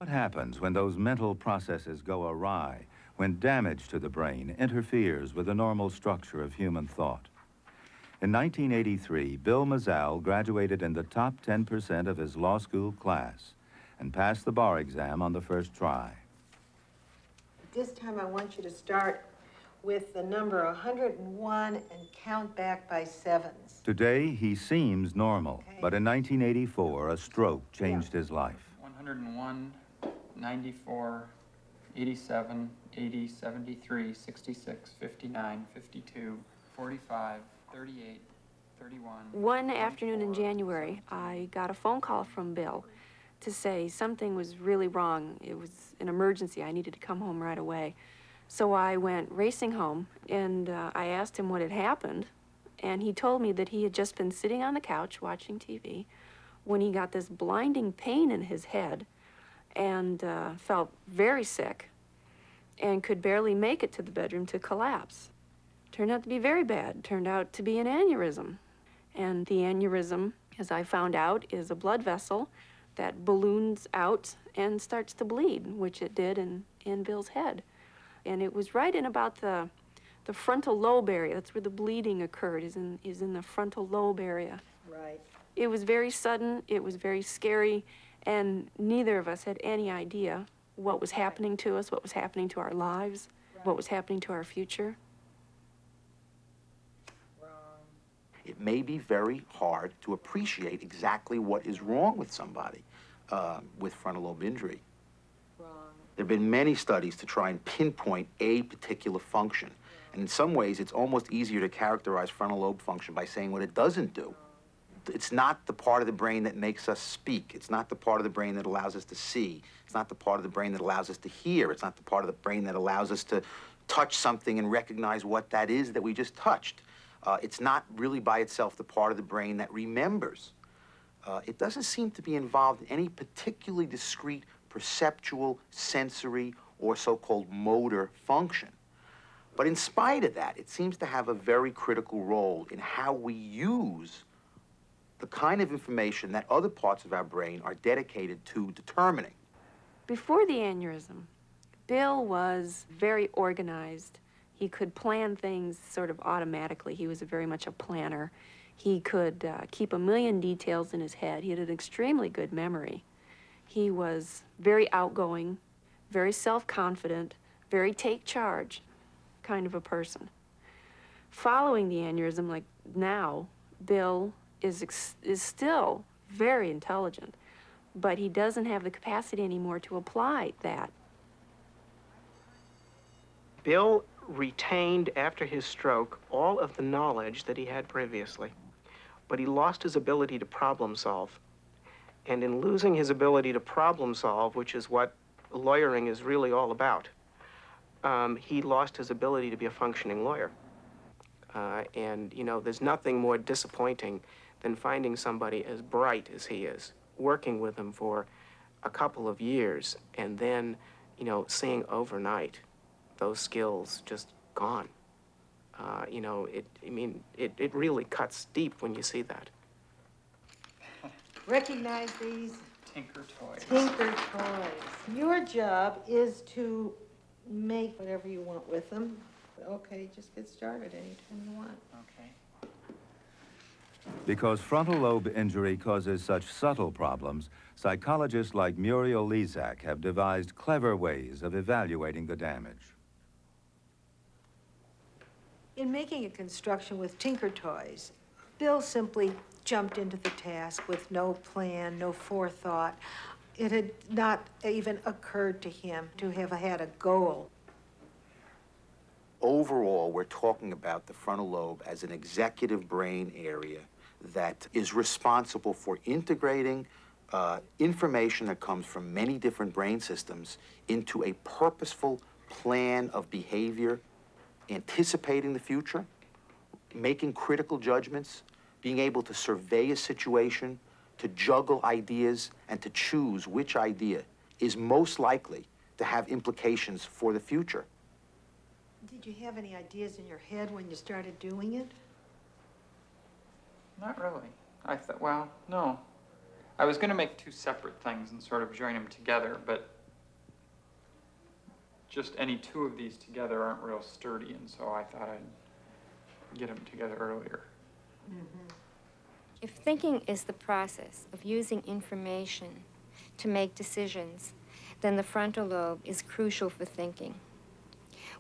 What happens when those mental processes go awry, when damage to the brain interferes with the normal structure of human thought? In 1983, Bill Mazzal graduated in the top 10% of his law school class and passed the bar exam on the first try. This time I want you to start with the number 101 and count back by sevens. Today, he seems normal, but in 1984, a stroke changed his life. 101, 94, 87, 80, 73, 66, 59, 52, 45, 38, 31. One afternoon in January, I got a phone call from Bill to say something was really wrong. It was an emergency. I needed to come home right away. So I went racing home, and I asked him what had happened, and he told me that he had just been sitting on the couch watching TV when he got this blinding pain in his head and felt very sick and could barely make it to the bedroom to collapse. Turned out to be very bad. Turned out to be an aneurysm. And the aneurysm, as I found out, is a blood vessel that balloons out and starts to bleed, which it did in Bill's head. And it was right in about the frontal lobe area. That's where the bleeding occurred, is in the frontal lobe area. Right. It was very sudden, it was very scary, and neither of us had any idea what was happening to us, what was happening to our lives, what was happening to our future. It may be very hard to appreciate exactly what is wrong with somebody with frontal lobe injury. There have been many studies to try and pinpoint a particular function. And in some ways, it's almost easier to characterize frontal lobe function by saying what it doesn't do. It's not the part of the brain that makes us speak. It's not the part of the brain that allows us to see. It's not the part of the brain that allows us to hear. It's not the part of the brain that allows us to touch something and recognize what that is that we just touched. It's not really by itself the part of the brain that remembers. It doesn't seem to be involved in any particularly discrete perceptual, sensory, or so-called motor function. But in spite of that, it seems to have a very critical role in how we use the kind of information that other parts of our brain are dedicated to determining. Before the aneurysm, Bill was very organized. He could plan things sort of automatically. He was very much a planner. He could keep a million details in his head. He had an extremely good memory. He was very outgoing, very self-confident, very take charge kind of a person. Following the aneurysm, like now, Bill is still very intelligent, but he doesn't have the capacity anymore to apply that. Bill retained, after his stroke, all of the knowledge that he had previously, but he lost his ability to problem solve. And in losing his ability to problem solve, which is what lawyering is really all about, he lost his ability to be a functioning lawyer. And, you know, there's nothing more disappointing than finding somebody as bright as he is, working with him for a couple of years, and then, you know, seeing overnight those skills just gone. You know, it really cuts deep when you see that. Recognize these? Tinker toys. Tinker toys. Your job is to make whatever you want with them. Okay, just get started anytime you want. Okay. Because frontal lobe injury causes such subtle problems, psychologists like Muriel Lezak have devised clever ways of evaluating the damage. In making a construction with Tinker Toys, Bill simply jumped into the task with no plan, no forethought. It had not even occurred to him to have had a goal. Overall, we're talking about the frontal lobe as an executive brain area that is responsible for integrating information that comes from many different brain systems into a purposeful plan of behavior, anticipating the future, making critical judgments, being able to survey a situation, to juggle ideas, and to choose which idea is most likely to have implications for the future. Did you have any ideas in your head when you started doing it? Not really. I thought, well, no. I was going to make two separate things and sort of join them together, but just any two of these together aren't real sturdy, and so I thought I'd get them together earlier. If thinking is the process of using information to make decisions, then the frontal lobe is crucial for thinking.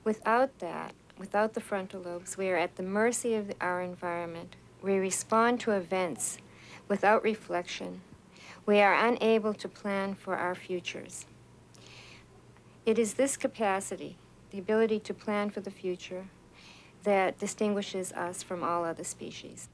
Without that, without the frontal lobes, we are at the mercy of our environment. We respond to events without reflection. We are unable to plan for our futures. It is this capacity, the ability to plan for the future, that distinguishes us from all other species.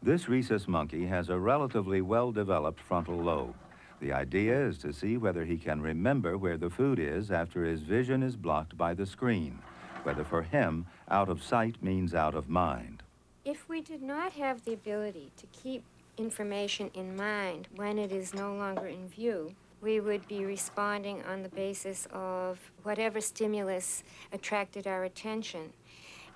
This rhesus monkey has a relatively well-developed frontal lobe. The idea is to see whether he can remember where the food is after his vision is blocked by the screen, whether for him out of sight means out of mind. If we did not have the ability to keep information in mind when it is no longer in view, we would be responding on the basis of whatever stimulus attracted our attention.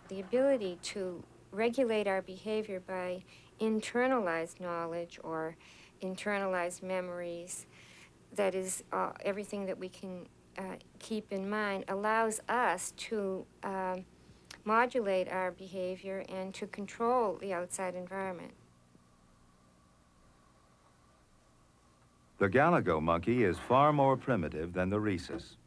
The ability to regulate our behavior by internalized knowledge or internalized memories, that is everything that we can keep in mind, allows us to modulate our behavior and to control the outside environment. The Galago monkey is far more primitive than the rhesus.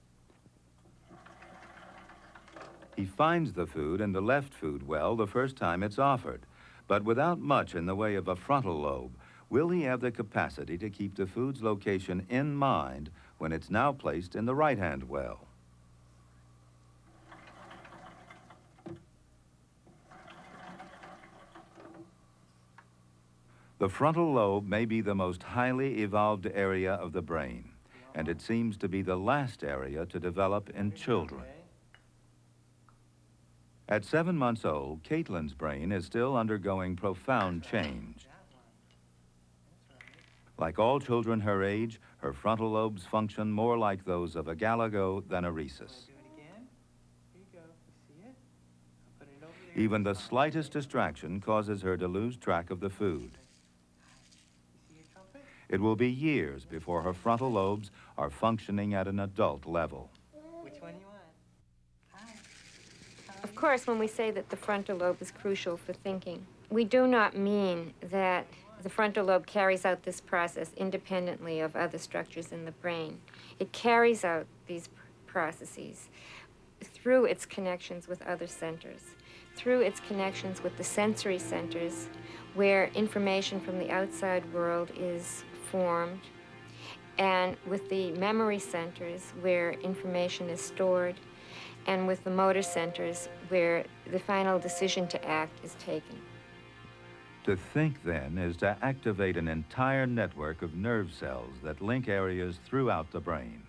He finds the food in the left food well the first time it's offered, but without much in the way of a frontal lobe, will he have the capacity to keep the food's location in mind when it's now placed in the right-hand well? The frontal lobe may be the most highly evolved area of the brain, and it seems to be the last area to develop in children. At 7 months old, Caitlin's brain is still undergoing profound change. Like all children her age, her frontal lobes function more like those of a Galago than a rhesus. Even the slightest distraction causes her to lose track of the food. It will be years before her frontal lobes are functioning at an adult level. Which one you want? Of course, when we say that the frontal lobe is crucial for thinking, we do not mean that the frontal lobe carries out this process independently of other structures in the brain. It carries out these processes through its connections with other centers, through its connections with the sensory centers, where information from the outside world is formed, and with the memory centers, where information is stored, and with the motor centers, where the final decision to act is taken. To think, then, is to activate an entire network of nerve cells that link areas throughout the brain.